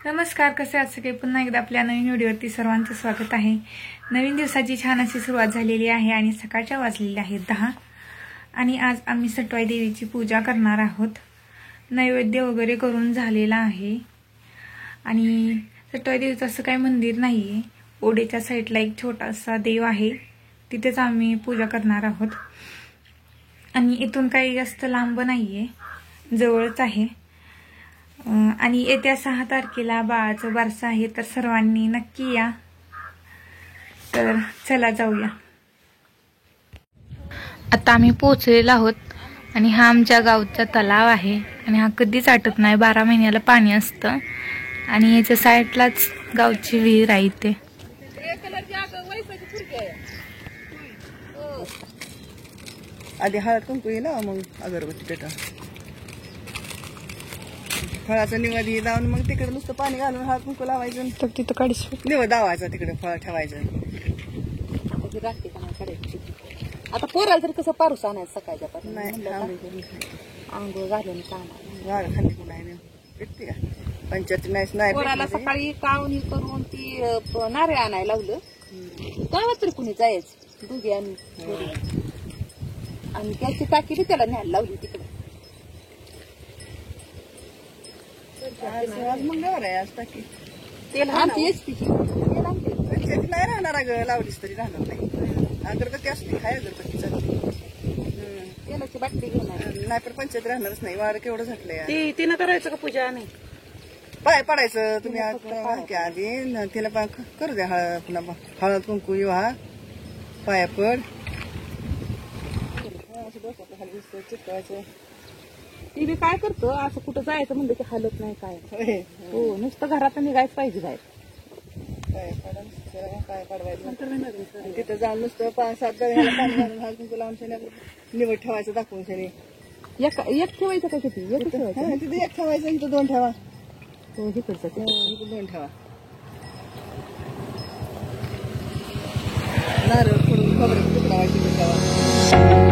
नमस्कार, कसे आहात सगळे? पुन्हा एकदा आपल्या नवीन व्हिडिओवरती सर्वांचं स्वागत आहे। नवीन दिवसाची छान अशी सुरुवात झालेली आहे आणि सकाळच्या वाजलेल्या आहेत 10 आणि आज आम्ही सटवाई देवीची पूजा करणार आहोत। नैवेद्य वगैरे करून झालेला आहे आणि सटवाई देवीचं असं काही मंदिर नाहीये। ओढेच्या साईडला एक छोटासा देव आहे, तिथेच आम्ही पूजा करणार आहोत आणि इथून काही जास्त लांब नाहीये, जवळच आहे। आणि येत्या 6 तारखेला बाळाचं बारसं आहे, तर सर्वांनी नक्की या। तर चला जाऊया। आता आम्ही पोहोचलेलो आहोत आणि हा आमच्या गावचा तलाव आहे आणि हा कधीच आटत नाही, 12 महिन्याला पाणी असतं आणि याच्या साईडलाच गावची विहीर आहे। ते आधी हळद कुंकू ना, मग अगरबत्ती पेटा फळाचा निवड लावून मग तिकडे नुसतं पाणी घालून हळद कुंकू लावायचं, तर तिथं काढीस निवड दावायचा, तिकडे फळ ठेवायचं। आता पोराला तर कसं पारूस आणायचं सकाळच्या पासून आंघोळ घालून गाड खाली नाही भेटते का पंचायती नाही पोराला सकाळी कावणी करून ती नारे आणायला लावलं। गावात तर कुणी जायचं दोघी आणि त्याची टाकी बी त्याला न्यायला लावली तिकडे। आज मंगळवार आहे, आज टाकी तेल आमची एचपी पंचायती नाही राहणार, अगं लावलीस तरी राहणार नाही। अगरबत्ती असली हाय, अगरबत्ती चालते, तेलाची बाटली घेणार नाही पण पंचायत राहणारच नाही। वार केवढं झाटलंय, तिनं करायचं का पूजा? नाही पाय पडायचं तुम्ही आधी तिला करू द्या पुन्हा हळद कुंकू हा पाया पड चिटकायचं। ती बी काय करतो, असं कुठं जायचं म्हणलं की हालत नाही काय। हो, नुसतं घरात निघायचं पाहिजे बाहेर, पाय पडवायचं तिथं जाऊन नुसतं 5-7 पाणी घालून हळद कुंकू लावून निवड ठेवायचं, दाखवून शनी एक ठेवायचं का किती? एक ठेवायचं, तिथे एक ठेवायचं, इथं 2 ठेवा। हो, हे करतं इथं 2 ठेवा। नारळ फोडून खोबऱ्याची तुकडा ठेवा।